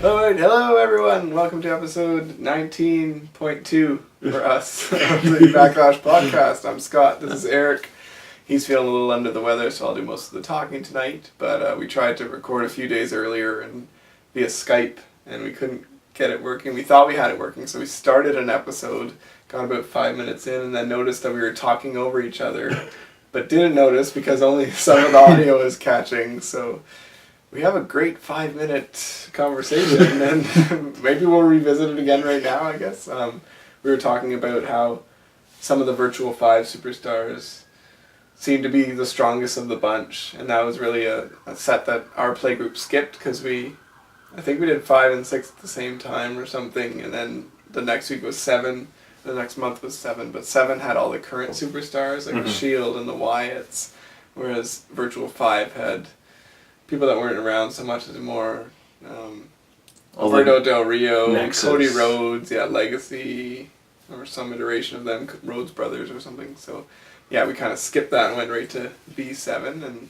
Alright, hello everyone. Welcome to episode 19.2 for us of the Backlash podcast. I'm Scott. This is Eric. He's feeling a little under the weather, so I'll do most of the talking tonight. But we tried to record a few days earlier and via Skype, and we couldn't get it working. We thought we had it working, so we started an episode, got about 5 minutes in, and then noticed that we were talking over each other, but didn't notice because only some of the audio is catching, so we have a great 5-minute conversation, and maybe we'll revisit it again right now, I guess. We were talking about how some of the Virtual 5 superstars seem to be the strongest of the bunch, and that was really a set that our playgroup skipped because I think we did 5 and 6 at the same time or something, and then the next week was 7, the next month was 7, but 7 had all the current superstars, like the Shield and the Wyatts, whereas Virtual 5 had people that weren't around so much anymore. Alberto Del Rio, Nexus. Cody Rhodes, Legacy, or some iteration of them, Rhodes Brothers or something. So, yeah, we kind of skipped that and went right to B7. And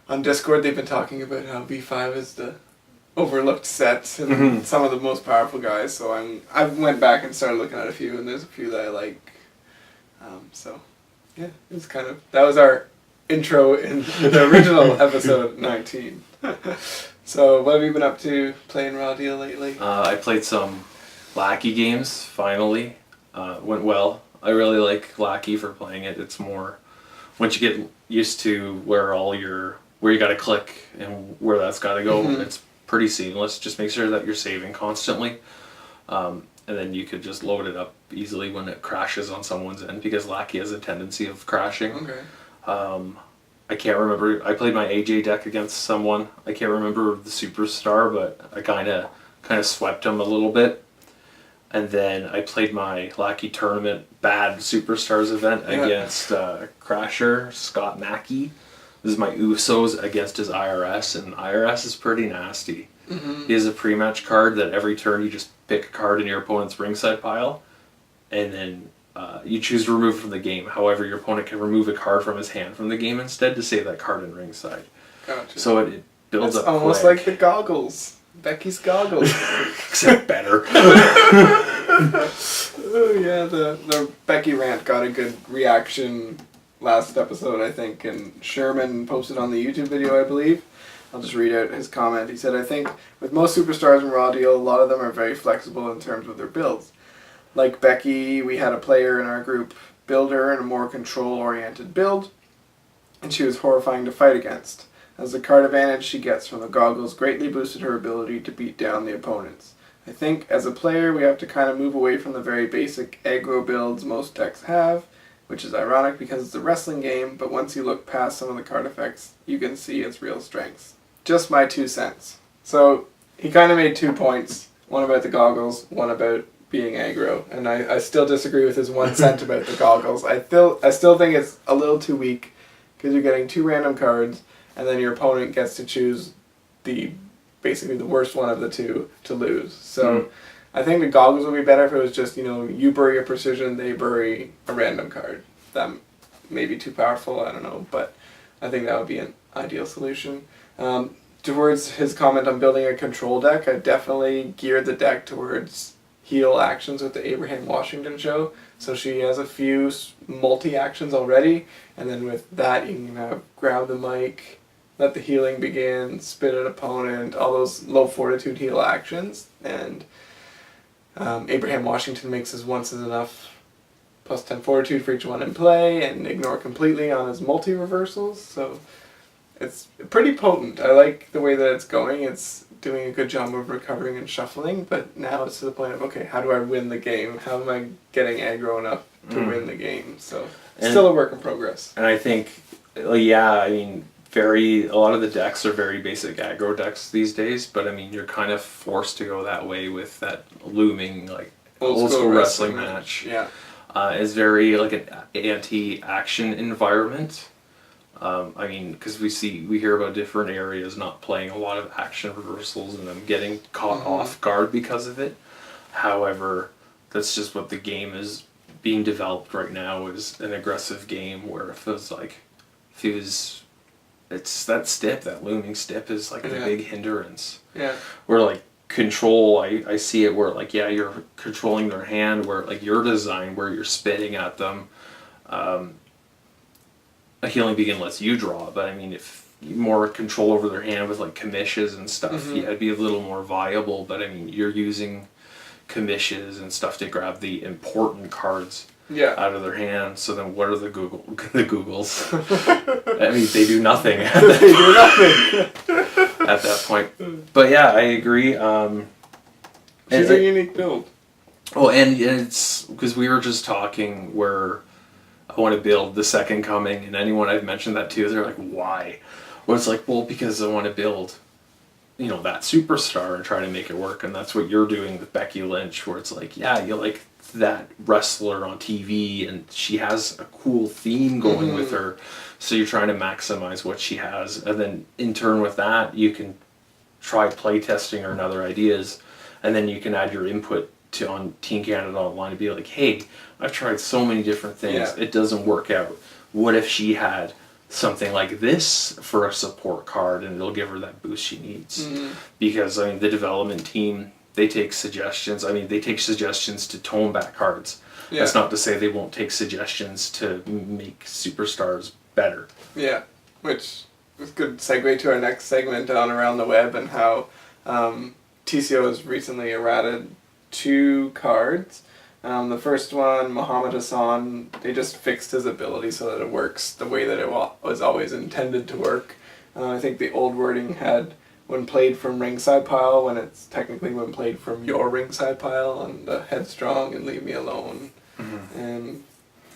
on Discord, they've been talking about how B5 is the overlooked set and some of the most powerful guys. So I went back and started looking at a few, and there's a few that I like. Yeah, it was that was our intro in the original episode 19. So what have you been up to playing Raw Deal lately? I played some Lackey games, finally. Went well. I really like Lackey for playing it. It's more, once you get used to where you gotta click and where that's gotta go, it's pretty seamless. Just make sure that you're saving constantly. And then you could just load it up easily when it crashes on someone's end, because Lackey has a tendency of crashing. Okay. I can't remember. I played my AJ deck against someone. I can't remember the superstar, but I kind of swept him a little bit. And then I played my Lackey tournament bad superstars event against Crasher Scott Mackey. This is my Usos against his IRS, and IRS is pretty nasty. He has a pre-match card that every turn you just pick a card in your opponent's ringside pile, and then you choose to remove it from the game. However, your opponent can remove a card from his hand from the game instead to save that card in ringside. Gotcha. So it builds up almost quick. like the goggles. Becky's goggles. Except better. Oh yeah, the Becky rant got a good reaction last episode, I think, and Sherman posted on the YouTube video, I believe. I'll just read out his comment. He said, "I think with most superstars in Raw Deal, a lot of them are very flexible in terms of their builds. Like Becky, we had a player in our group build her in a more control-oriented build, and she was horrifying to fight against, as the card advantage she gets from the goggles greatly boosted her ability to beat down the opponents. I think, as a player, we have to kind of move away from the very basic aggro builds most decks have, which is ironic because it's a wrestling game, but once you look past some of the card effects, you can see its real strengths. Just my 2 cents. So, he kind of made 2 points, one about the goggles, one about being aggro, and I still disagree with his 1 cent about the goggles. I still think it's a little too weak, because you're getting 2 random cards, and then your opponent gets to choose basically the worst one of the 2 to lose. So I think the goggles would be better if it was just, you bury a precision, they bury a random card. That may be too powerful, I don't know, but I think that would be an ideal solution. Towards his comment on building a control deck, I definitely geared the deck towards heal actions with the Abraham Washington show. So she has a few multi-actions already, and then with that you can grab the mic, let the healing begin, spit at opponent, all those low fortitude heal actions, and Abraham Washington makes his once is enough plus 10 fortitude for each one in play, and ignore completely on his multi-reversals, so it's pretty potent. I like the way that it's going. It's doing a good job of recovering and shuffling, but now it's to the point of, okay, how do I win the game? How am I getting aggro enough to win the game? So it's still a work in progress. And I think, a lot of the decks are very basic aggro decks these days, but you're kind of forced to go that way with that looming old school wrestling match. Yeah. It's very an anti-action environment. Because we hear about different areas not playing a lot of action reversals and them getting caught off guard because of it. However, that's just what the game is being developed right now, is an aggressive game where it's that stip, that looming stip is the big hindrance. Yeah. Where control, I see it where like, yeah, you're controlling their hand, where like your design where you're spitting at them. A Healing Beacon lets you draw, but I mean, if more control over their hand with like commissions and stuff, yeah, it'd be a little more viable. But I mean, you're using commissions and stuff to grab the important cards out of their hand. So then, what are the Googles? I mean, they do nothing. They do nothing at that point. But yeah, I agree. She's a unique build. Oh, and it's because we were just talking where I want to build the Second Coming, and anyone I've mentioned that to, they're like, why? Well, it's like, well, because I want to build, you know, that superstar and try to make it work, and that's what you're doing with Becky Lynch, where it's like, yeah, you like that wrestler on TV, and she has a cool theme going with her, so you're trying to maximize what she has, and then in turn with that, you can try playtesting or other ideas, and then you can add your input to on Team Canada Online and be like, hey, I've tried so many different things, it doesn't work out. What if she had something like this for a support card, and it'll give her that boost she needs? Because I mean, the development team, they take suggestions. I mean, they take suggestions to tone back cards. That's not to say they won't take suggestions to make superstars better. Yeah, which is a good segue to our next segment on Around the Web, and how TCO has recently errated 2 cards. The first one, Muhammad Hassan, they just fixed his ability so that it works the way that it was always intended to work. I think the old wording had when played from ringside pile, when it's technically when played from your ringside pile, and the headstrong and leave me alone. And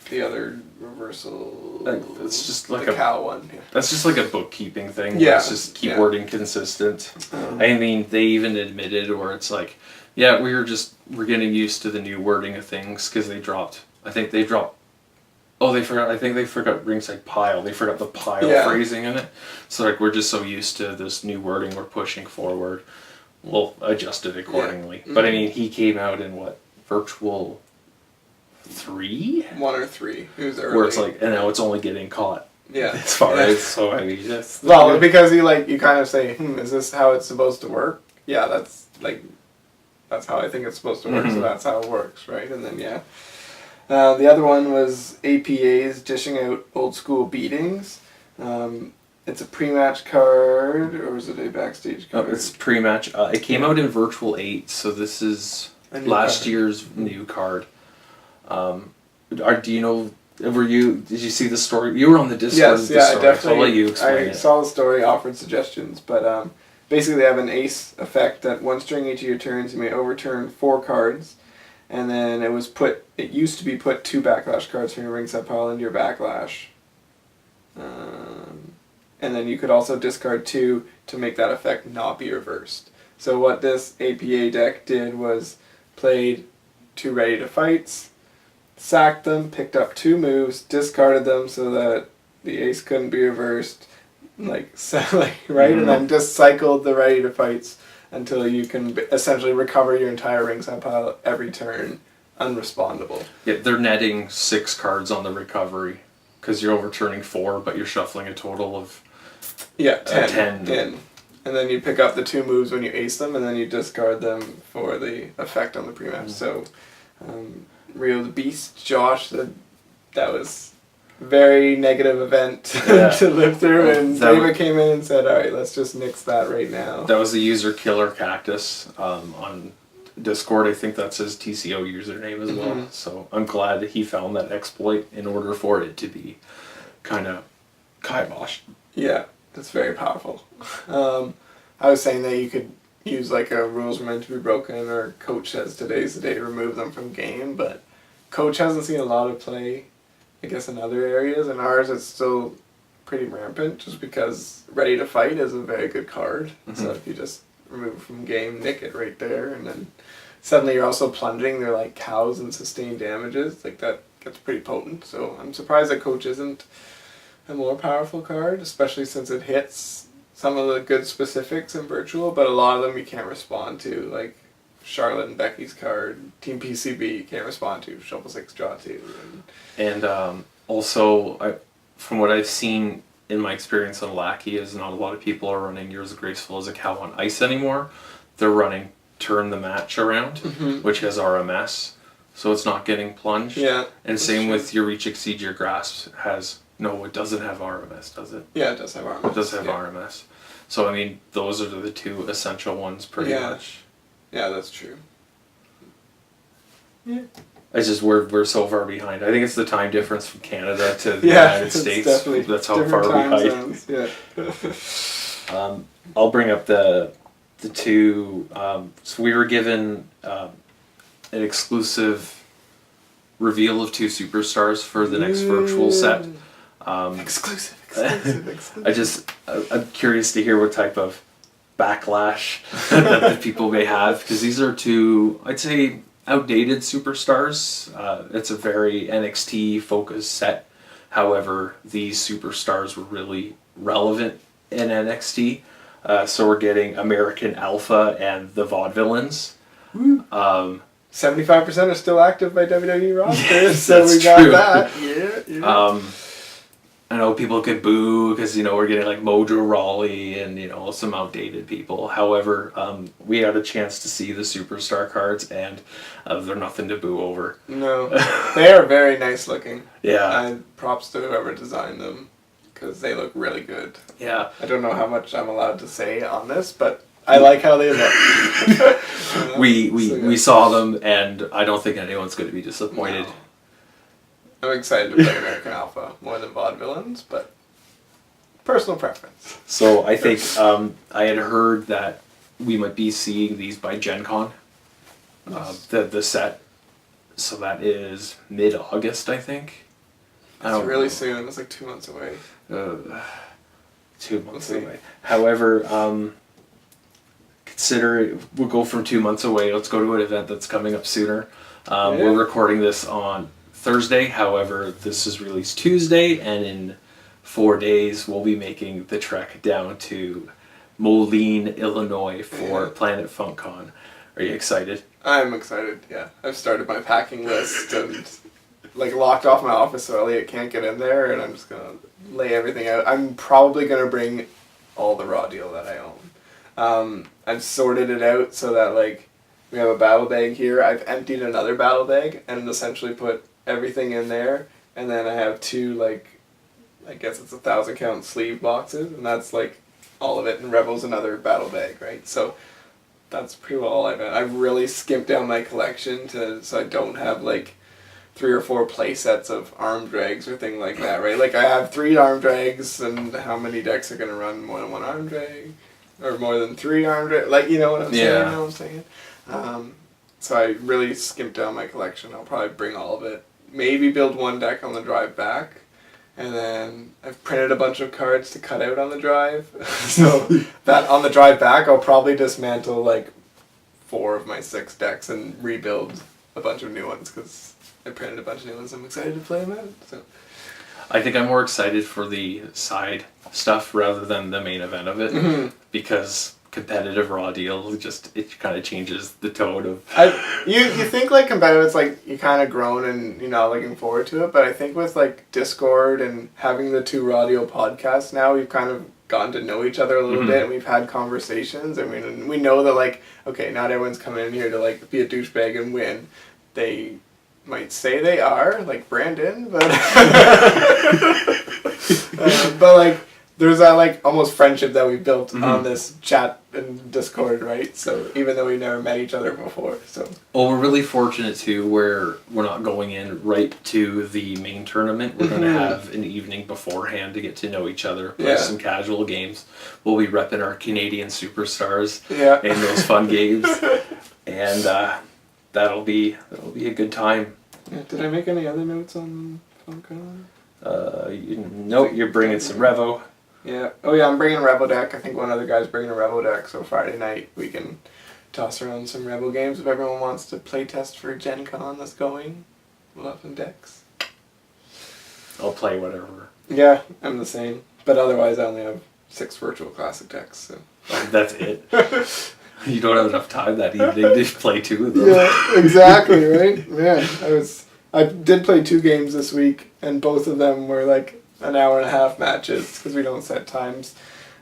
the other reversal, it's just like the cow one. That's just like a bookkeeping thing. It's just keyboarding consistent. I mean, they even admitted, or it's like, yeah, we're getting used to the new wording of things, because they dropped. I think they dropped. Oh, they forgot. I think they forgot ringside pile. They forgot the pile phrasing in it. So like, we're just so used to this new wording we're pushing forward. We'll adjust it accordingly. But I mean, he came out in what, virtual 3? 1 or 3. It was early. Where it's like, and now it's only getting caught. As far as, so I mean, just well, because you kind of say, is this how it's supposed to work? Yeah, that's how I think it's supposed to work, so that's how it works, right? And then, the other one was APA's dishing out old school beatings. It's a pre-match card, or is it a backstage card? Oh, it's pre-match. It came out in Virtual 8, so this is last year's new card. Do you know, did you see the story? You were on the Discord. Yes, I definitely. I'll let you explain it. Saw the story, offered suggestions, but basically they have an ace effect that once during each of your turns you may overturn 4 cards, and then it used to be put 2 Backlash cards from your ringside pile into your Backlash. And then you could also discard 2 to make that effect not be reversed. So what this APA deck did was played 2 ready to fights, sacked them, picked up 2 moves, discarded them so that the ace couldn't be reversed, right, and then just cycled the ready to fights until you can essentially recover your entire ringside pile every turn, unrespondable. Yeah, they're netting 6 cards on the recovery, because you're overturning 4, but you're shuffling a total of 10 in. And then you pick up the 2 moves when you ace them, and then you discard them for the effect on the pre-match. So, Rio the Beast, Josh, that was a very negative event to live through, and David came in and said, alright, let's just nix that right now. That was the user Killer Cactus on Discord. I think that's his TCO username as well. So I'm glad that he found that exploit in order for it to be kind of kiboshed. Yeah, that's very powerful. I was saying that you could use like a rules were meant to be broken, or coach says today's the day to remove them from game, but coach hasn't seen a lot of play, I guess, in other areas. In ours it's still pretty rampant, just because Ready to Fight is a very good card. So if you just remove it from game, nick it right there, and then suddenly you're also plunging their like cows and sustained damages, like that gets pretty potent. So I'm surprised that coach isn't a more powerful card, especially since it hits some of the good specifics in virtual, but a lot of them you can't respond to, like Charlotte and Becky's card, Team PCB you can't respond to, Shuffle 6 Draw 2. And also, from what I've seen in my experience on Lackey, is not a lot of people are running Yours Graceful as a cow on ice anymore. They're running turn the match around, Mm-hmm. which has RMS, so it's not getting plunged. Yeah. And same with your reach, exceed, your grasp has no. It doesn't have RMS, does it? Yeah, it does have RMS. It does have RMS. So I mean, those are the two essential ones, pretty much. Yeah, that's true. Yeah. It's just we're so far behind. I think it's the time difference from Canada to the Yeah, United it's States. definitely That's how different far time behind. zones. Yeah. I'll bring up the two. So we were given an exclusive reveal of two superstars for the next virtual set. Exclusive. I'm curious to hear what type of backlash that the people may have, because these are two, I'd say, outdated superstars. It's a very NXT focused set. However, these superstars were really relevant in NXT. So we're getting American Alpha and the Vaudevillains. 75% are still active by WWE rosters, Yes, so we that's got true. that. Yeah. I know people could boo because, we're getting like Mojo Rawley and, some outdated people. However, we had a chance to see the superstar cards, and they're nothing to boo over. No, they are very nice looking. Yeah. And props to whoever designed them, because they look really good. Yeah. I don't know how much I'm allowed to say on this, but I like how they look. We saw them, and I don't think anyone's going to be disappointed. No. I'm excited to play American Alpha more than Vaudevillains, but personal preference. So I think I had heard that we might be seeing these by Gen Con, the set. So that is mid-August, I think. It's really soon. It's like 2 months away. 2 months away. However, consider we'll go from 2 months away. Let's go to an event that's coming up sooner. We're recording this on Thursday. However, this is released Tuesday, and in 4 days we'll be making the trek down to Moline, Illinois for Planet Funkcon. Are you excited? I'm excited, yeah. I've started my packing list and locked off my office so Elliot can't get in there, and I'm just going to lay everything out. I'm probably going to bring all the raw deal that I own. I've sorted it out so that we have a battle bag here. I've emptied another battle bag and essentially put everything in there, and then I have two I guess it's 1,000 count sleeve boxes, and that's all of it, and Rebel's another battle bag, right? So that's pretty well all I've done. I've really skimped down my collection so I don't have 3 or 4 play sets of arm drags or thing like that, right? I have 3 arm drags, and how many decks are gonna run more than 1 arm drag, or more than 3 arm drags? You know what I'm saying? Yeah. You know what I'm saying? So I really skimped down my collection. I'll probably bring all of it. Maybe build 1 deck on the drive back, and then I've printed a bunch of cards to cut out on the drive. So that on the drive back, I'll probably dismantle 4 of my 6 decks and rebuild a bunch of new ones, because I printed a bunch of new ones. I'm excited to play them out. So I think I'm more excited for the side stuff rather than the main event of it, because competitive raw deal it kind of changes the tone of. You think competitive, it's you're kind of grown and you're not looking forward to it, but I think with Discord and having the 2 raw deal podcasts now, we've kind of gotten to know each other a little bit, and we've had conversations. I mean, we know that okay, not everyone's coming in here to be a douchebag and win. They might say they are, like Brandon, but but there's that almost friendship that we built on this chat and Discord, right? So even though we never met each other before, so. Well, we're really fortunate too, where we're not going in right to the main tournament. We're going to have an evening beforehand to get to know each other, play some casual games. We'll be repping our Canadian superstars in those fun games, and that'll be a good time. Yeah, did I make any other notes on Funkcon? Nope, you're bringing some Revo. Yeah. Oh yeah, I'm bringing a Rebel deck. I think one other guy's bringing a Rebel deck, so Friday night we can toss around some Rebel games if everyone wants to play test for Gen Con that's going. We'll have some decks. I'll play whatever. Yeah, I'm the same. But otherwise I only have 6 virtual classic decks, so. That's it. You don't have enough time that evening to play 2 of them. Yeah, exactly, right? Yeah, I did play 2 games this week, and both of them were 1.5 hour matches, because we don't set times.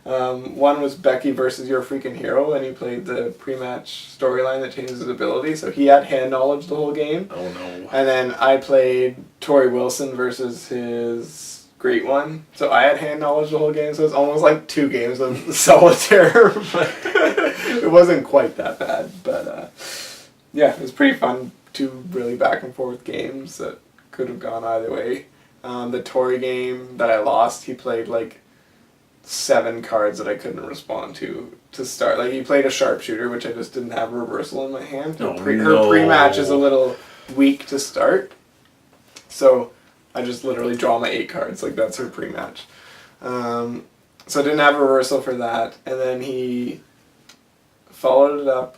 One was Becky versus Your Freaking Hero, and he played the pre-match storyline that changes his ability, so he had hand knowledge the whole game. Oh no. And then I played Tori Wilson versus his Great One, so I had hand knowledge the whole game, so it's almost like 2 games of solitaire, but it wasn't quite that bad. But yeah, it was pretty fun. 2 really back and forth games that could have gone either way. The Tori game that I lost, he played like 7 cards that I couldn't respond to start. Like, he played a sharpshooter, which I just didn't have a reversal in my hand. Oh, Her pre-match is a little weak to start, so I just literally draw my 8 cards. Like, that's her pre-match. So I didn't have a reversal for that, and then he followed it up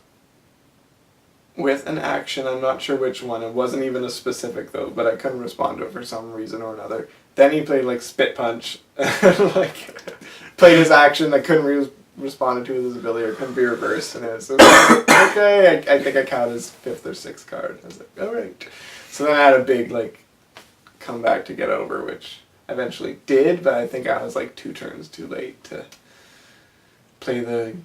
with an action. I'm not sure which one. It wasn't even a specific, though, but I couldn't respond to it for some reason or another. Then he played like Spit Punch, like played his action that couldn't respond to with his ability or couldn't be reversed, and it was okay. I think I count his 5th or 6th card. I was like, all right. So then I had a big like comeback to get over, which I eventually did, but I think I was like 2 turns too late to play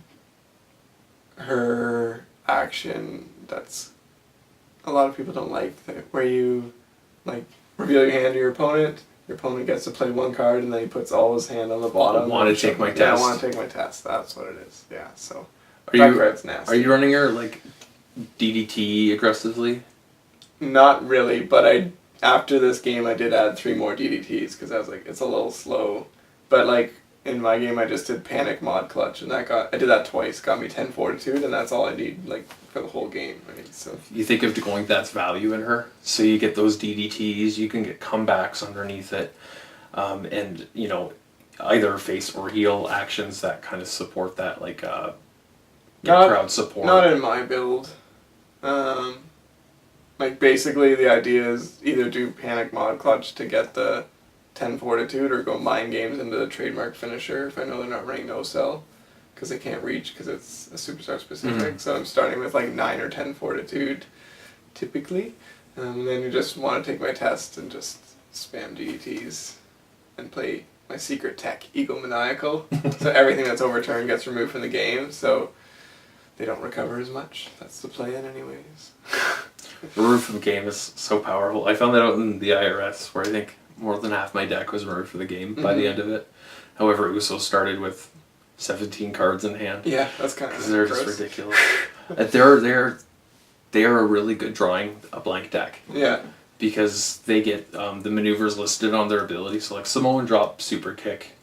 her action. That's a lot of people don't like that, where you like reveal your hand to your opponent. Your opponent gets to play 1 card, and then he puts all his hand on the bottom. I want to take my test. Yeah, I want to take my test. That's what it is. Yeah, so card's nasty. Are you running her like DDT aggressively? Not really, but after this game I did add 3 more DDTs because I was like, it's a little slow. But like in my game I just did Panic Mod Clutch, and I did that twice, got me 10 Fortitude, and that's all I need like for the whole game. Right? So you think of going, that's value in her. So you get those DDTs, you can get comebacks underneath it, and you know, either face or heal actions that kind of support that, like crowd support. Not in my build. Like basically the idea is either do Panic Mod Clutch to get the 10 Fortitude, or go Mind Games into the trademark finisher if I know they're not running No Cell, because they can't reach because it's a superstar specific. Mm-hmm. So I'm starting with like 9 or 10 Fortitude typically, and then you just want to take my test and just spam DDTs and play my secret tech, Egomaniacal. So everything that's overturned gets removed from the game, so they don't recover as much. That's the plan anyways. Removed from the game is so powerful. I found that out in the IRS, where I think more than half my deck was removed from the game by the end of it. However, Uso started with 17 cards in hand. Yeah, that's kind of because they're just ridiculous. They are a really good drawing a blank deck. Yeah. Because they get the maneuvers listed on their ability. So like Samoan Drop, Super Kick,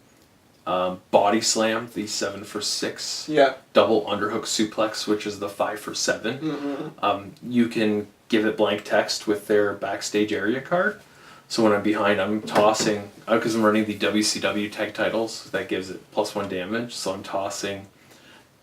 Body Slam, the 7 for 6. Yeah. Double Underhook Suplex, which is the 5 for 7. Mm-hmm. You can give it blank text with their backstage area card. So when I'm behind, I'm tossing, because I'm running the WCW tag titles, that gives it +1 damage. So I'm tossing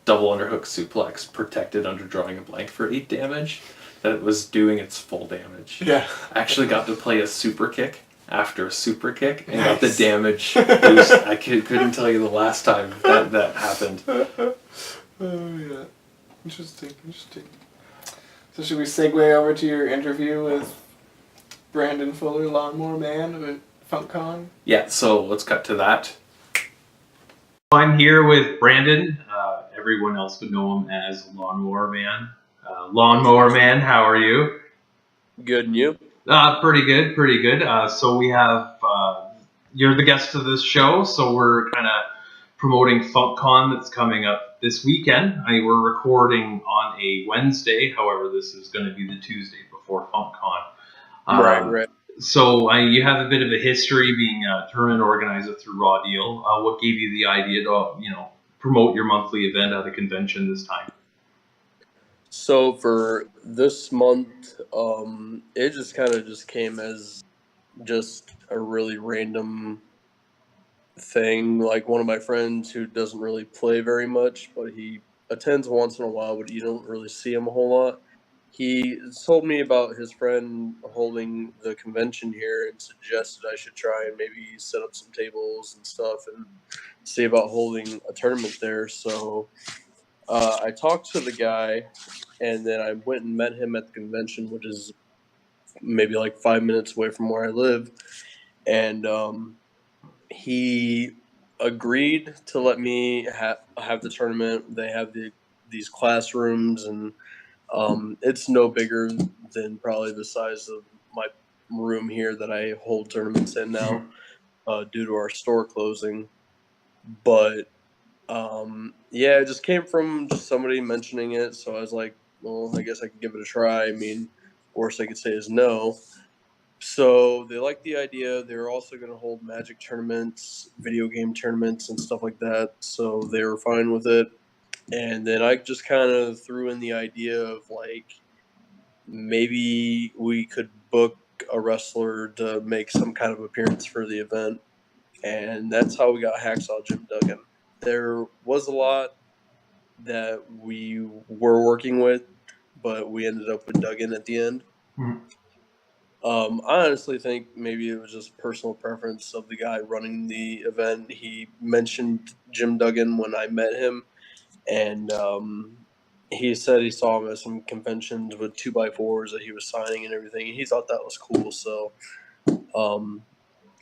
Double Underhook Suplex, protected under drawing a blank for 8 damage. That was doing its full damage. Yeah. I actually got to play a Super Kick after a Super Kick and got the damage boost. I couldn't tell you the last time that happened. Oh yeah. Interesting. So should we segue over to your interview with Brandon Fuller, Lawnmower Man of Funkcon? Yeah, so let's cut to that. I'm here with Brandon. Everyone else would know him as Lawnmower Man. Lawnmower Man, how are you? Good, and you? Pretty good. So we have, you're the guest of this show, so we're kind of promoting Funkcon that's coming up this weekend. We're recording on a Wednesday, however, this is going to be the Tuesday before Funkcon. Right. So you have a bit of a history being a tournament organizer through Raw Deal. What gave you the idea to, promote your monthly event at a convention this time? So for this month, it just kind of came as just a really random thing. Like one of my friends who doesn't really play very much, but he attends once in a while, but you don't really see him a whole lot. He told me about his friend holding the convention here and suggested I should try and maybe set up some tables and stuff and see about holding a tournament there. So I talked to the guy, and then I went and met him at the convention, which is maybe like 5 minutes away from where I live. And he agreed to let me have the tournament. They have these classrooms, and it's no bigger than probably the size of my room here that I hold tournaments in now, due to our store closing. But yeah, it just came from just somebody mentioning it, so I was like, well, I guess I could give it a try. I mean, worst I could say is no. So they liked the idea. They were also going to hold magic tournaments, video game tournaments, and stuff like that. So they were fine with it. And then I just kind of threw in the idea of like maybe we could book a wrestler to make some kind of appearance for the event. And that's how we got Hacksaw Jim Duggan. There was a lot that we were working with, but we ended up with Duggan at the end. Mhm. I honestly think maybe it was just personal preference of the guy running the event. He mentioned Jim Duggan when I met him, and he said he saw him at some conventions with 2x4s that he was signing and everything, and he thought that was cool. So um,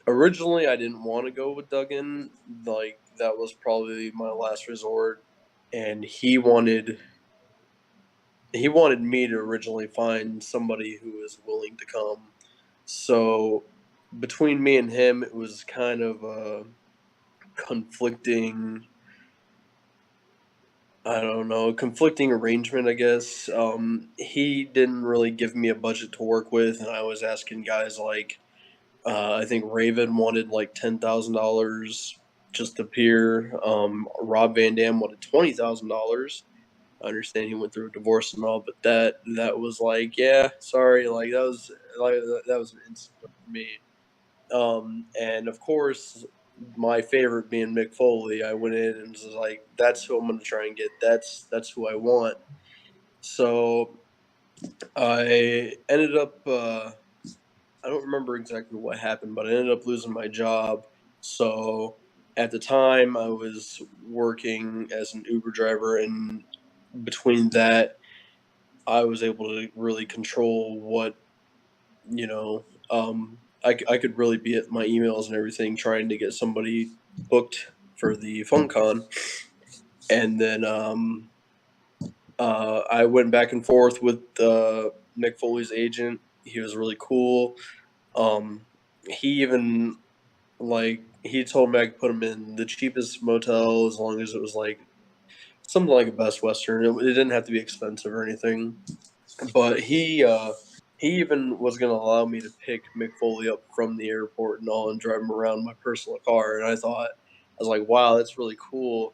originally, I didn't want to go with Duggan. Like, that was probably my last resort, and he wanted me to originally find somebody who was willing to come. So between me and him, it was kind of a conflicting. I don't know, conflicting arrangement, I guess. He didn't really give me a budget to work with, and I was asking guys like, I think Raven wanted like $10,000 just to appear. Rob Van Dam wanted $20,000. I understand he went through a divorce and all, but that was like, yeah, sorry, like that was an instant for me. And of course, my favorite being Mick Foley, I went in and was like, that's who I'm going to try and get. That's who I want. So I ended up. I don't remember exactly what happened, but I ended up losing my job. So at the time, I was working as an Uber driver, and between that, I was able to really control what you know. I could really be at my emails and everything, trying to get somebody booked for the Funkcon, and then I went back and forth with Mick Foley's agent. He was really cool. Um, he even he told me I could put him in the cheapest motel as long as it was like something like a Best Western. It didn't have to be expensive or anything. But he even was going to allow me to pick Mick Foley up from the airport and all, and drive him around in my personal car. And I was like, wow, that's really cool.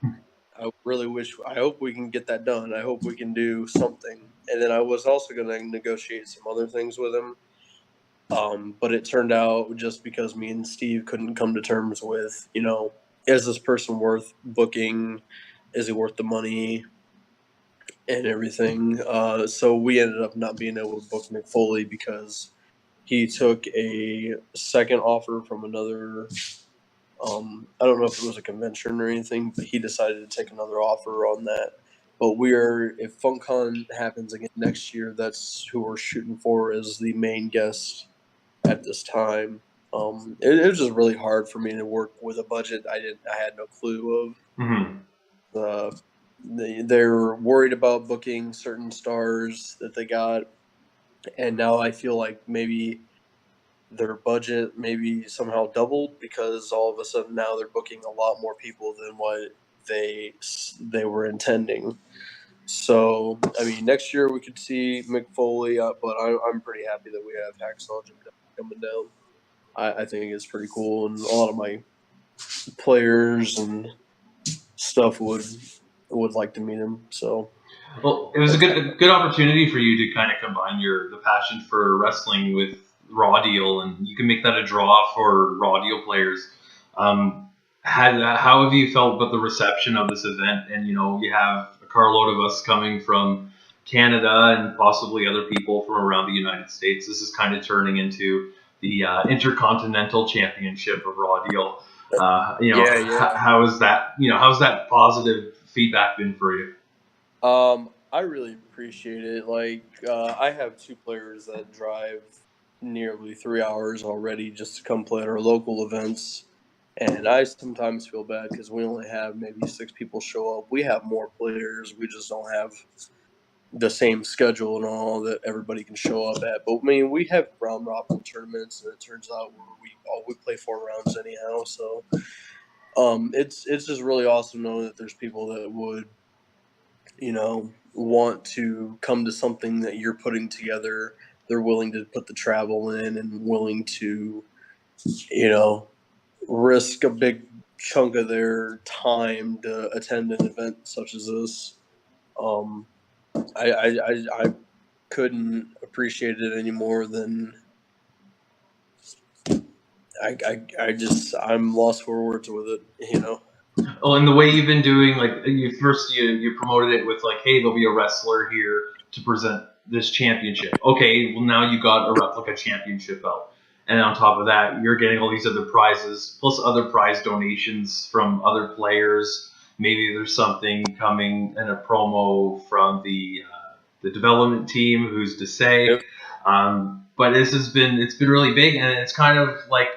I really wish. I hope we can get that done. I hope we can do something. And then I was also going to negotiate some other things with him. But it turned out just because me and Steve couldn't come to terms with, is this person worth booking? Is he worth the money and everything? So we ended up not being able to book McFoley because he took a second offer from another. I don't know if it was a convention or anything, but he decided to take another offer on that. But if FunCon happens again next year, that's who we're shooting for as the main guest at this time. It was just really hard for me to work with a budget I had no clue Mhm. of. They're worried about booking certain stars that they got, and now I feel like maybe their budget maybe somehow doubled because all of a sudden now they're booking a lot more people than what they were intending. So I mean, next year we could see McFoley, but I'm pretty happy that we have Hacksaw Jim coming down. I think it's pretty cool, and a lot of my players and stuff would like to meet him. So Well, it was a good opportunity for you to kind of combine the passion for wrestling with Raw Deal, and you can make that a draw for Raw Deal players. How have you felt about the reception of this event? And you have a carload of us coming from Canada and possibly other people from around the United States. This is kind of turning into the Intercontinental Championship of Raw Deal. yeah. How is that? How's that positive feedback been for you? I really appreciate it. Like, I have two players that drive nearly 3 hours already just to come play at our local events, And I sometimes feel bad because we only have maybe 6 people show up. We have more players. We just don't have the same schedule and all that everybody can show up at. But I mean, we have round robin tournaments, and it turns out we play 4 rounds anyhow. So it's just really awesome knowing that there's people that would want to come to something that you're putting together. They're willing to put the travel in and willing to risk a big chunk of their time to attend an event such as this. Um, I couldn't appreciate it any more than I'm lost for words with it. Well, and the way you've been doing, like you promoted it with like, hey, there'll be a wrestler here to present this championship. Okay, well now you got a replica championship belt, and on top of that, you're getting all these other prizes plus other prize donations from other players. Maybe there's something coming in a promo from the development team. Who's to say? Yep. But it's been really big, and it's kind of like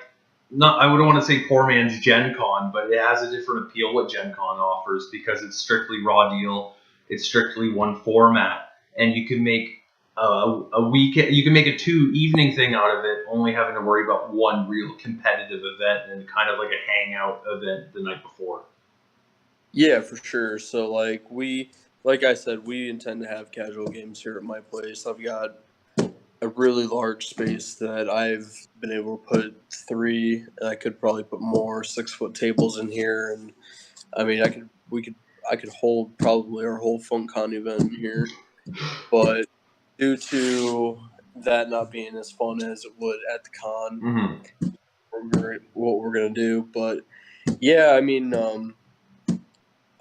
not I wouldn't want to say poor man's Gen Con, but it has a different appeal what Gen Con offers because it's strictly raw deal, it's strictly one format, and you can make a weekend, you can make a 2 evening thing out of it, only having to worry about one real competitive event and kind of like a hangout event the night before. Yeah, for sure. So like I said, we intend to have casual games here at my place. I've got a really large space that I've been able to put 3, and I could probably put more 6-foot tables in here, and I mean I could hold probably our whole Funkcon event in here, but due to that not being as fun as it would at the con, what we're gonna do. But yeah, I mean,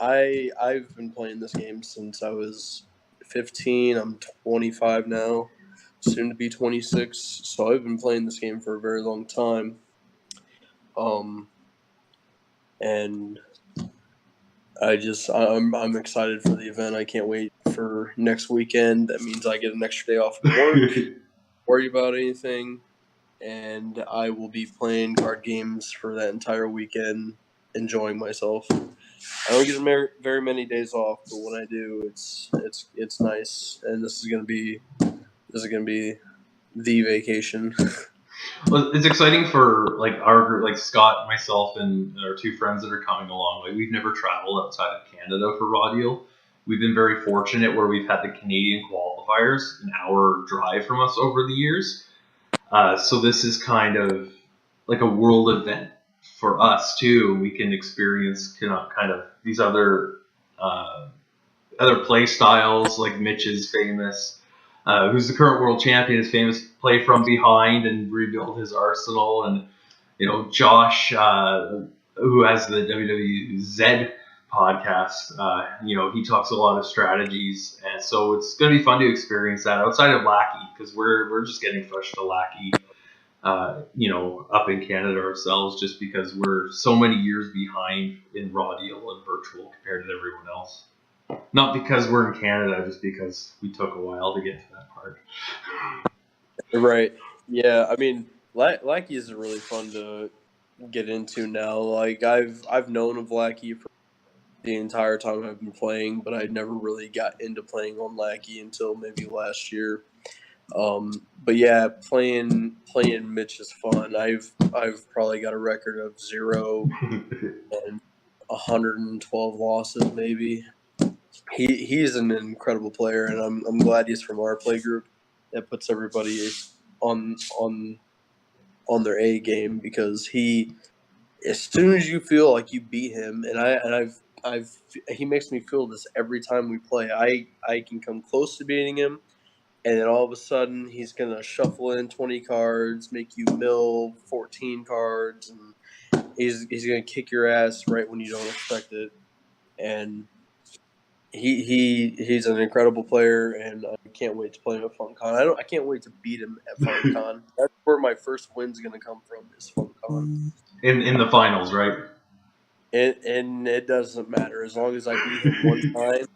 I've been playing this game since I was 15. I'm 25 now, soon to be 26. So I've been playing this game for a very long time. And I'm excited for the event. I can't wait for next weekend. That means I get an extra day off of work, worry about anything, and I will be playing card games for that entire weekend, enjoying myself. I don't get very many days off, but when I do, it's nice. And this is gonna be the vacation. Well, it's exciting for like our group, like Scott, myself, and our 2 friends that are coming along. Like we've never traveled outside of Canada for Raw Deal. We've been very fortunate where we've had the Canadian qualifiers an hour drive from us over the years. So this is kind of like a world event for us too. We can experience kind of these other play styles. Like Mitch is famous, who's the current world champion, is famous play from behind and rebuild his arsenal. And Josh, who has the WWZ podcast, he talks a lot of strategies, and so it's going to be fun to experience that outside of Lackey because we're just getting fresh to Lackey. Up in Canada ourselves, just because we're so many years behind in raw deal and virtual compared to everyone else. Not because we're in Canada, just because we took a while to get to that part. Right. Yeah. I mean, Lackey is really fun to get into now. Like I've known of Lackey for the entire time I've been playing, but I never really got into playing on Lackey until maybe last year. But yeah, playing Mitch is fun. I've probably got a record of 0 and 112 losses maybe. He's an incredible player, and I'm glad he's from our play group. That puts everybody on their A game because as soon as you feel like you beat him, he makes me feel this every time we play. I can come close to beating him, and then all of a sudden he's gonna shuffle in 20 cards, make you mill 14 cards, and he's gonna kick your ass right when you don't expect it. And he's an incredible player, and I can't wait to play him at FunCon. I can't wait to beat him at FunCon. That's where my first win's gonna come from, is FunCon. In the finals, right? And it doesn't matter as long as I beat him one time.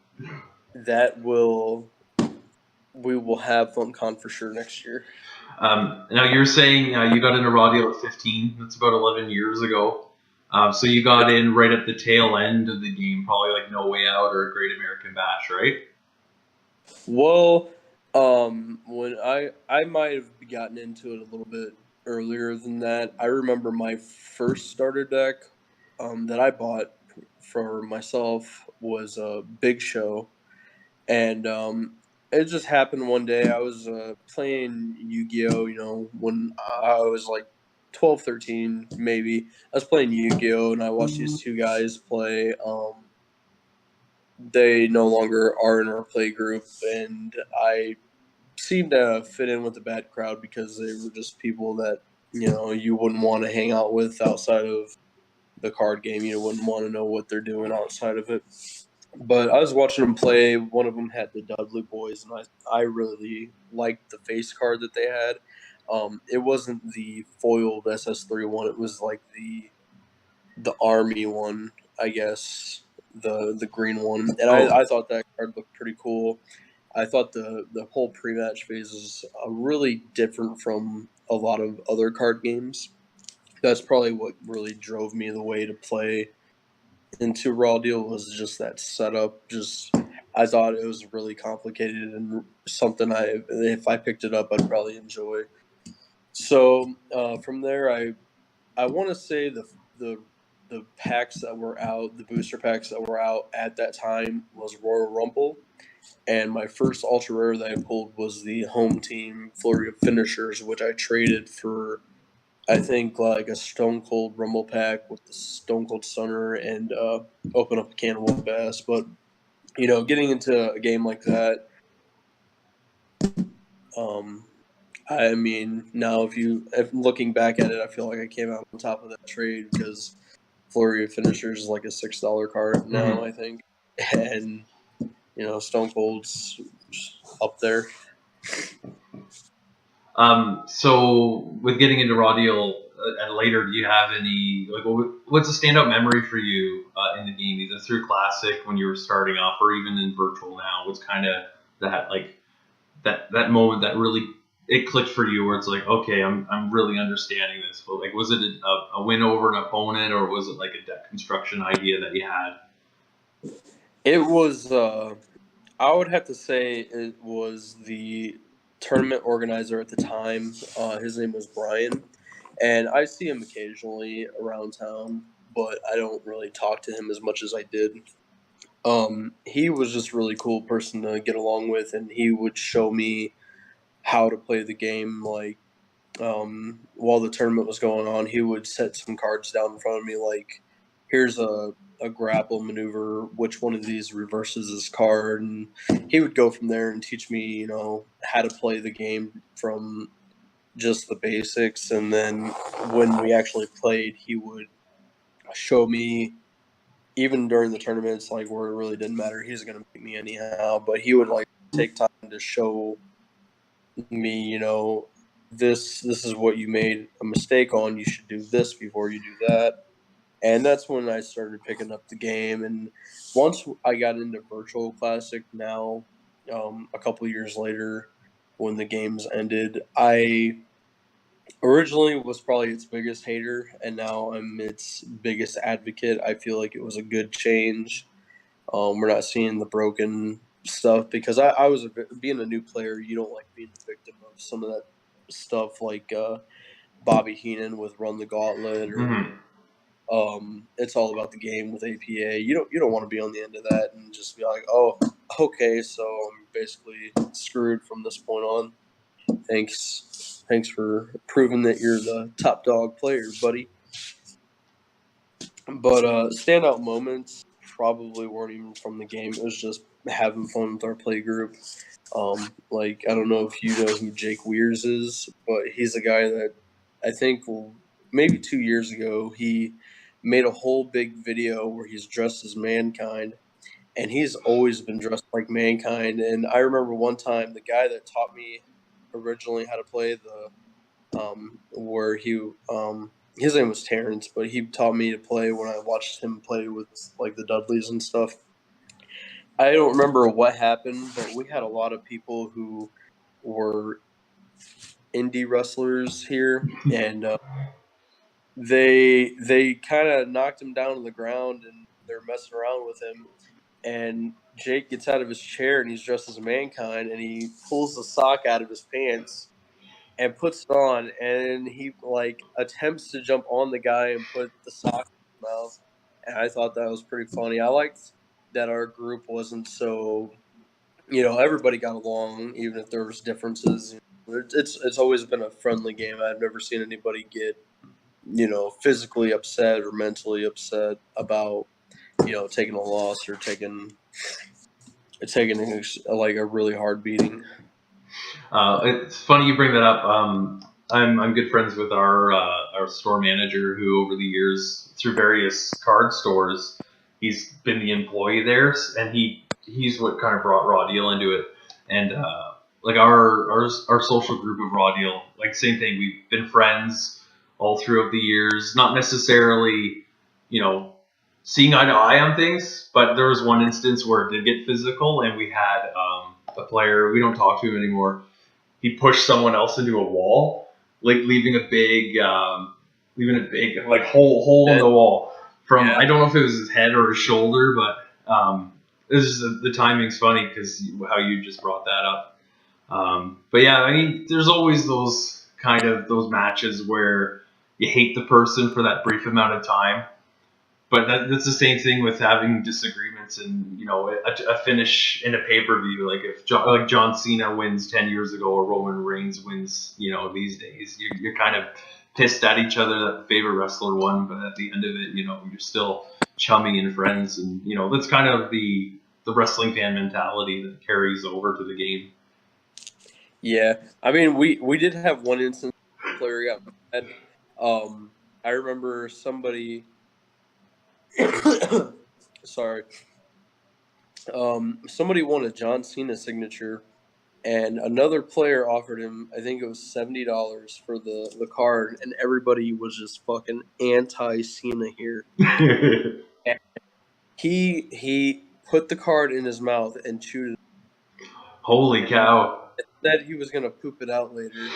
We will have FunCon for sure next year. Now you're saying you got into raw deal at 15. That's about 11 years ago. So you got in right at the tail end of the game, probably like No Way Out or Great American Bash, right? Well, when I might have gotten into it a little bit earlier than that. I remember my first starter deck that I bought for myself was a Big Show, and it just happened one day. I was playing Yu-Gi-Oh, when I was like 12, 13, maybe. I was playing Yu-Gi-Oh, and I watched these two guys play. They no longer are in our play group, and I seemed to fit in with the bad crowd because they were just people that you wouldn't want to hang out with outside of the card game. You wouldn't want to know what they're doing outside of it. But I was watching them play. One of them had the Dudley Boys, and I really liked the face card that they had. It wasn't the foiled SS3 one. It was like the army one, I guess, the green one. And I thought that card looked pretty cool. I thought the whole pre-match phase is really different from a lot of other card games. That's probably what really drove me the way to play into Raw Deal was just that setup. Just I thought it was really complicated and something if I picked it up I'd probably enjoy. So from there I want to say the packs that were out, the booster packs that were out at that time was Royal Rumble. And my first ultra rare that I pulled was the home team Flurry of Finishers, which I traded for, I think, like a Stone Cold Rumble pack with the Stone Cold Stunner and open up a can of Wolf Bass. But, getting into a game like that, I mean, now if looking back at it, I feel like I came out on top of that trade because Flurry of Finishers is like a $6 card now, I think. And, Stone Cold's up there. So with getting into Raw Deal and later, do you have any like what's a standout memory for you in the game, either through Classic when you were starting off, or even in Virtual now? What's kind of that like that moment that really it clicked for you, where it's like, okay, I'm really understanding this. But like, was it a win over an opponent, or was it like a deck construction idea that you had? It was. I would have to say it was the tournament organizer at the time. His name was Brian, and I see him occasionally around town, but I don't really talk to him as much as I did. He was just a really cool person to get along with, and he would show me how to play the game. Like while the tournament was going on, he would set some cards down in front of me, like, here's a grapple maneuver, which one of these reverses this card, and he would go from there and teach me, how to play the game from just the basics. And then when we actually played, he would show me, even during the tournaments, like where it really didn't matter, he's gonna beat me anyhow, but he would like take time to show me, this is what you made a mistake on. You should do this before you do that. And that's when I started picking up the game. And once I got into Virtual Classic now, a couple years later, when the games ended, I originally was probably its biggest hater, and now I'm its biggest advocate. I feel like it was a good change. We're not seeing the broken stuff because I was being a new player. You don't like being the victim of some of that stuff, like Bobby Heenan with Run the Gauntlet, or it's all about the game with APA. You don't want to be on the end of that and just be like, oh, okay, so I'm basically screwed from this point on. Thanks for proving that you're the top dog player, buddy. But standout moments probably weren't even from the game. It was just having fun with our play group. Like, I don't know if you know who Jake Weirs is, but he's a guy that I think maybe 2 years ago he made a whole big video where he's dressed as Mankind, and he's always been dressed like Mankind. And I remember one time the guy that taught me originally how to play where his name was Terrence, but he taught me to play when I watched him play with like the Dudleys and stuff. I don't remember what happened, but we had a lot of people who were indie wrestlers here, and they kind of knocked him down on the ground and they're messing around with him. And Jake gets out of his chair and he's dressed as Mankind and he pulls the sock out of his pants and puts it on and he like attempts to jump on the guy and put the sock in his mouth. And I thought that was pretty funny. I liked that our group wasn't so, everybody got along even if there was differences. It's always been a friendly game. I've never seen anybody get physically upset or mentally upset about taking a loss or taking like a really hard beating. It's funny you bring that up. I'm good friends with our store manager, who over the years through various card stores, he's been the employee there, and he's what kind of brought Raw Deal into it. And like our social group of Raw Deal, like same thing. We've been friends all throughout the years, not necessarily seeing eye to eye on things, but there was one instance where it did get physical, and we had a player, we don't talk to him anymore. He pushed someone else into a wall, like leaving a big like hole in the wall. From I don't know if it was his head or his shoulder, but this is the timing's funny because how you just brought that up. But yeah, I mean, there's always those matches where you hate the person for that brief amount of time. But that's the same thing with having disagreements and a finish in a pay-per-view. Like if John Cena wins 10 years ago or Roman Reigns wins these days, you're kind of pissed at each other that the favorite wrestler won, but at the end of it, you're still chummy and friends, and that's kind of the wrestling fan mentality that carries over to the game. Yeah, I mean we did have one instance where a player got mad. I remember somebody. Sorry. Somebody won a John Cena signature, and another player offered him, I think it was $70 for the card, and everybody was just fucking anti-Cena here. And he put the card in his mouth and chewed it. Holy cow! Said he was gonna poop it out later.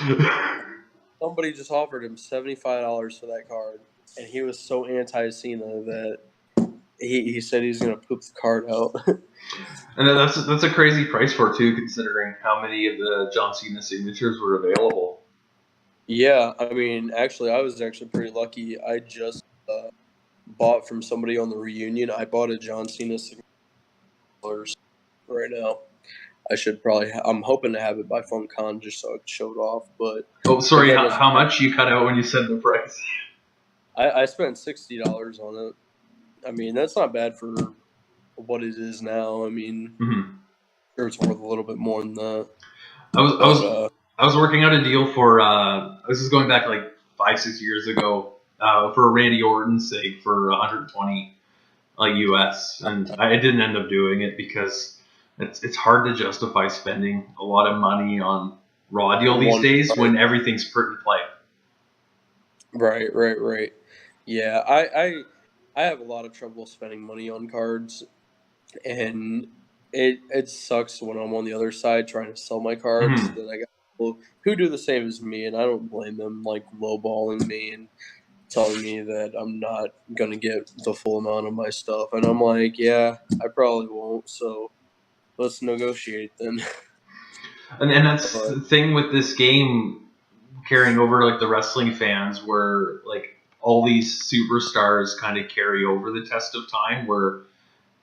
Somebody just offered him $75 for that card, and he was so anti-Cena that he said he's gonna poop the card out. And that's a crazy price for it too, considering how many of the John Cena signatures were available. Yeah, I mean, actually, I was actually pretty lucky. I just bought from somebody on the reunion. I bought a John Cena signature right now. I should probably. I'm hoping to have it by Funkcon just so I can show it off. But sorry, how much you cut out when you said the price? I spent $60 on it. I mean, that's not bad for what it is now. I mean, sure, it's worth a little bit more than that. I was working out a deal for this is going back like 5-6 years ago for Randy Orton's sake for 120 US, and I didn't end up doing it because it's hard to justify spending a lot of money on Raw Deal these days when everything's print and play. Right. Yeah, I have a lot of trouble spending money on cards, and it sucks when I'm on the other side trying to sell my cards. That I got people who do the same as me, and I don't blame them, like lowballing me and telling me that I'm not gonna get the full amount of my stuff, and I'm like, yeah, I probably won't. So let's negotiate then. And that's the thing with this game carrying over like the wrestling fans, where like all these superstars kind of carry over the test of time, where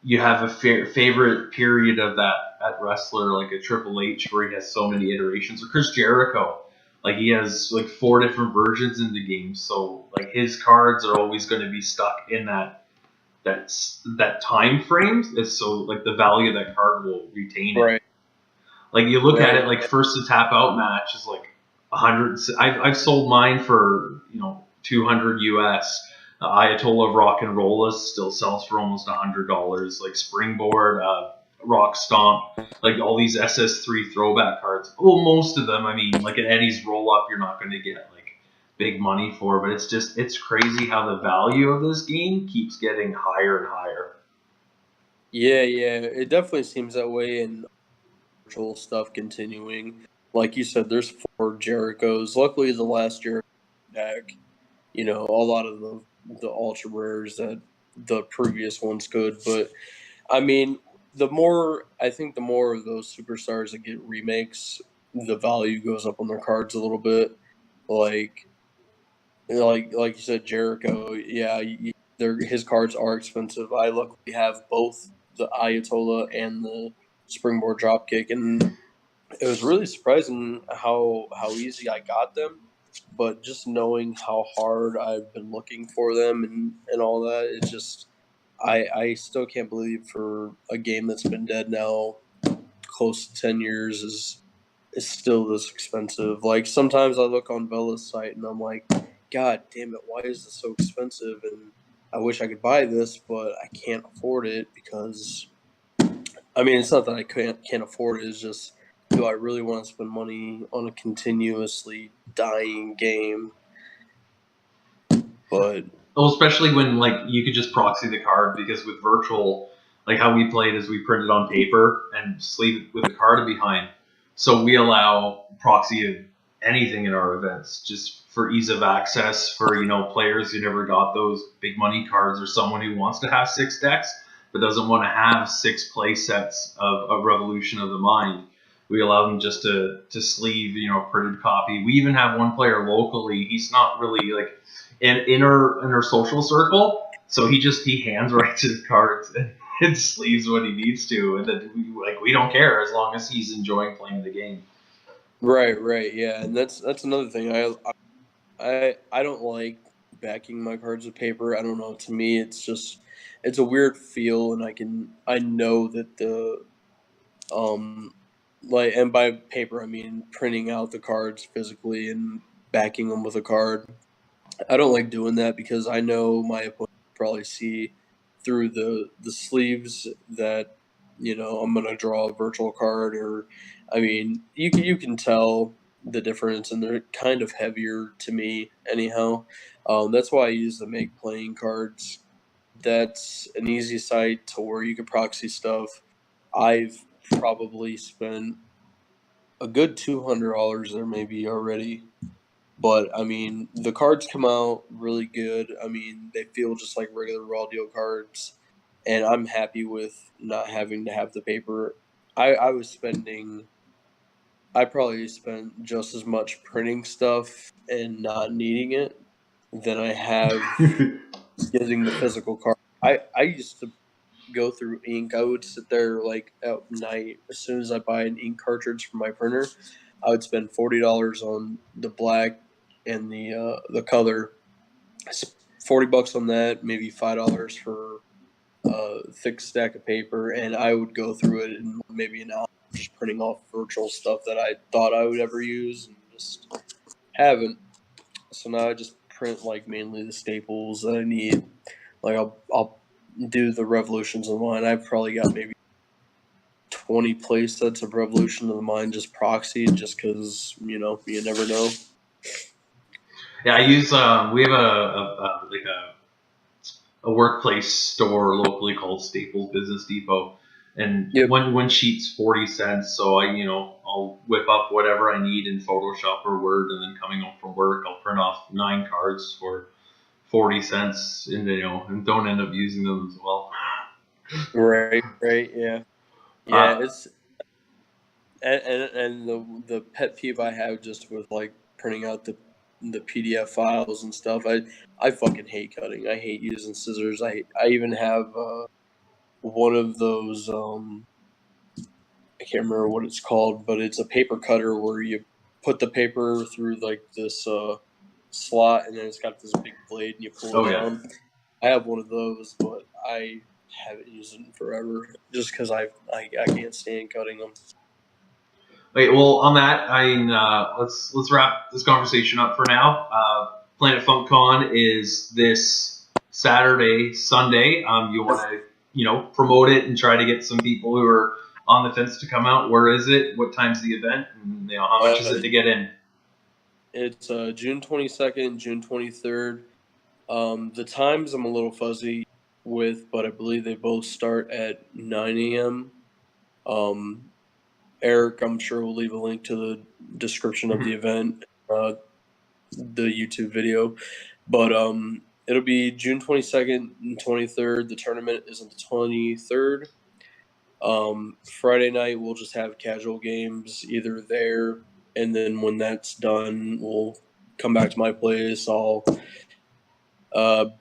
you have a favorite period of that wrestler, like a Triple H, where he has so many iterations, or Chris Jericho, like he has like 4 different versions in the game, so like his cards are always going to be stuck in that time frame, so like the value of that card will retain it. Right. Like you look at it, like first to tap out match is like 100. I've sold mine for 200 US. Ayatollah of Rock and Rolla still sells for almost $100. Like Springboard, Rock Stomp, like all these SS3 throwback cards. Well, most of them, I mean, like an Eddie's roll up, you're not going to get like big money for, but it's crazy how the value of this game keeps getting higher and higher. Yeah, it definitely seems that way, and virtual stuff continuing. Like you said, there's 4 Jerichos. Luckily, the last Jericho back, a lot of the ultra rares that the previous ones could. But I mean, the more of those superstars that get remakes, the value goes up on their cards a little bit. Like like you said, Jericho. Yeah, his cards are expensive. I luckily have both the Ayatollah and the Springboard Dropkick, and it was really surprising how easy I got them. But just knowing how hard I've been looking for them and all that, it's just I still can't believe for a game that's been dead now close to 10 years is still this expensive. Like sometimes I look on Bella's site and I'm like, God damn it, why is this so expensive? And I wish I could buy this, but I can't afford it because I mean it's not that I can't afford it. It's just do I really want to spend money on a continuously dying game? But Well, especially when like you could just proxy the card because with virtual, like how we played is we printed on paper and sleeve it with a card behind. So we allow proxy of anything in our events just for ease of access for players who never got those big money cards or someone who wants to have 6 decks but doesn't want to have 6 play sets of a Revolution of the Mind. We allow them just to sleeve printed copy. We even have one player locally. He's not really like in our social circle. So he hands writes his cards and sleeves what he needs to, and then we don't care as long as he's enjoying playing the game. right, yeah, and that's another thing. I don't like backing my cards with paper. I don't know. To me, it's a weird feel, and I know that the um and by paper I mean printing out the cards physically and backing them with a card. I don't like doing that because I know my opponent probably see through the sleeves that I'm gonna draw a virtual card, or I mean you can tell the difference, and they're kind of heavier to me anyhow. That's why I use the make playing cards. That's an easy site to where you can proxy stuff. I've probably spent a good $200 there maybe already, but I mean, the cards come out really good. I mean, they feel just like regular raw deal cards, and I'm happy with not having to have the paper. I was spending. I probably spent just as much printing stuff and not needing it than I have getting the physical card. I used to go through ink. I would sit there like at night as soon as I buy an ink cartridge for my printer. I would spend $40 on the black and the color. $40 on that, maybe $5 for a thick stack of paper, and I would go through it in maybe an hour, just printing off virtual stuff that I thought I would ever use and just haven't. So now I just print like mainly the staples that I need. Like I'll do the Revolutions of Mine. I've probably got maybe 20 play sets of Revolution of the Mind just proxied, just because you never know. Yeah, I use we have a workplace store locally called Staples Business Depot, and Yep. one sheet's 40 cents. So I'll whip up whatever I need in Photoshop or Word, and then coming home from work I'll print off 9 cards for 40 cents, and and don't end up using them as well. Right, yeah, Uh, It's and the pet peeve I have just with like printing out the PDF files and stuff. I fucking hate cutting. I hate using scissors. I even have one of those I can't remember what it's called, but it's a paper cutter where you put the paper through like this slot, and then it's got this big blade, and you pull oh it yeah. down. I have one of those, but I haven't used it in forever, just because I can't stand cutting them. Wait, well, on that, let's wrap this conversation up for now. Planet Funkcon is this Saturday, Sunday. You want to promote it and try to get some people who are on the fence to come out. Where is it? What time's the event? And, how much is it to get in? It's June 22nd, June 23rd. The times I'm a little fuzzy with, but I believe they both start at 9 a.m. Um, Eric, I'm sure will leave a link to the description of the event, the YouTube video. But it'll be June 22nd and 23rd. The tournament is on the 23rd. Friday night we'll just have casual games either there, and then when that's done, we'll come back to my place. I'll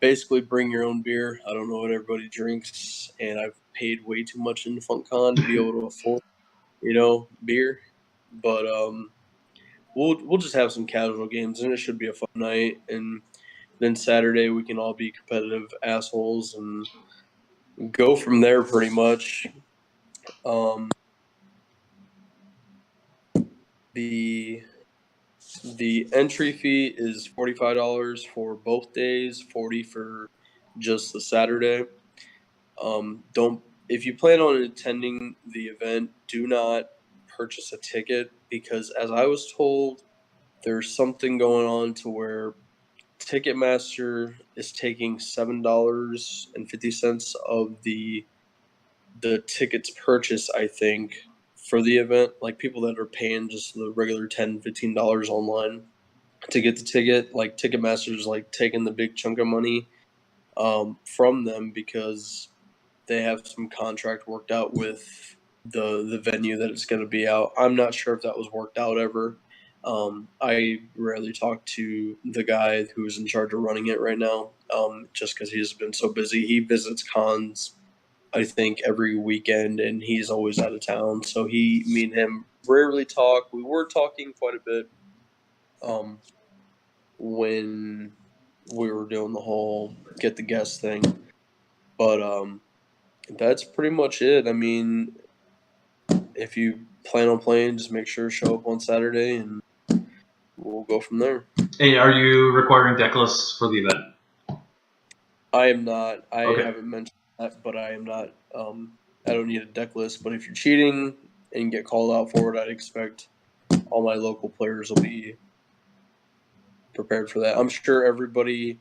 basically bring your own beer. I don't know what everybody drinks, and I've paid way too much in Funkcon to be able to afford, beer. But we'll just have some casual games, and it should be a fun night. And then Saturday we can all be competitive assholes and go from there pretty much. The entry fee is $45 for both days, 40 for just the Saturday. Don't if you plan on attending the event, do not purchase a ticket because as I was told, there's something going on to where Ticketmaster is taking $7.50 of the tickets purchase, I think, for the event. Like people that are paying just the regular $10-15 online to get the ticket, like Ticketmaster's like taking the big chunk of money from them because they have some contract worked out with the venue that it's going to be out. I'm not sure if that was worked out ever. I rarely talk to the guy who's in charge of running it right now, just because he's been so busy. He visits cons, I think, every weekend, and he's always out of town. So me and him rarely talk. We were talking quite a bit when we were doing the whole get the guest thing, but that's pretty much it. I mean, if you plan on playing, just make sure to show up on Saturday, and we'll go from there. Hey, are you requiring deck lists for the event? I am not. I Okay. haven't mentioned that, but I am not. I don't need a deck list, but if you're cheating and get called out for it, I'd expect all my local players will be prepared for that. I'm sure everybody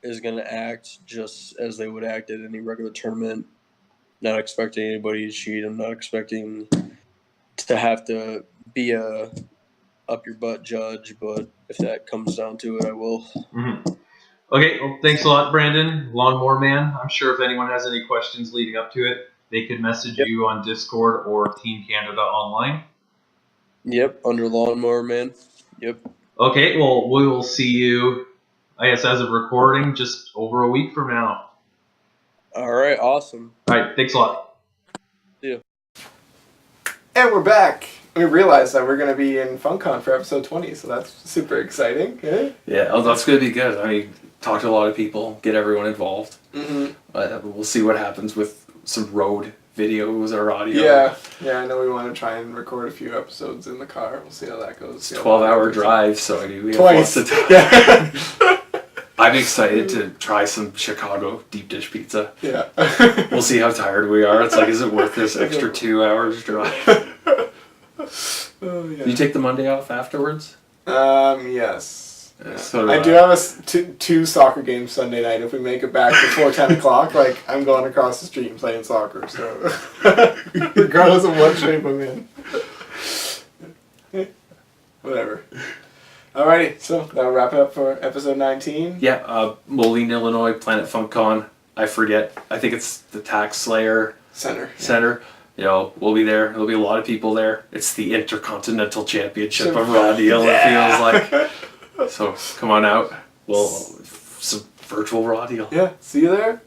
is going to act just as they would act at any regular tournament. Not expecting anybody to cheat. I'm not expecting to have to be a up your butt judge, but if that comes down to it, I will. Mm-hmm. Okay, well, thanks a lot, Brandon, Lawnmower Man. I'm sure if anyone has any questions leading up to it, they could message you on Discord or Team Canada online. Yep, under Lawnmower Man. Yep. Okay, well, we will see you, I guess, as of recording, just over a week from now. All right, awesome. All right, thanks a lot. See ya. And we're back. We realized that we're going to be in Funkcon for episode 20, so that's super exciting. Yeah, that's going to be good. I mean, talk to a lot of people, get everyone involved. Mm-hmm. We'll see what happens with some road videos or audio. Yeah, I know we want to try and record a few episodes in the car. We'll see how that goes. It's a 12-hour drive, so I mean, we have Twice. lots of time. Yeah. I'm excited to try some Chicago deep dish pizza. Yeah. We'll see how tired we are. It's like, is it worth this extra 2 hours drive? Oh, yeah. You take the Monday off afterwards? Yes. Yeah, so I do have two soccer games Sunday night. If we make it back before 10 o'clock, like, I'm going across the street and playing soccer, so regardless of what shape I'm in. Whatever. Alrighty, so that'll wrap it up for episode 19. Yeah, Moline, Illinois, Planet Funkcon. I forget. I think it's the Tax Slayer Center. You know, we'll be there. There'll be a lot of people there. It's the Intercontinental Championship of Raw Deal, it feels like. So come on out. Some virtual Raw Deal. Yeah, see you there.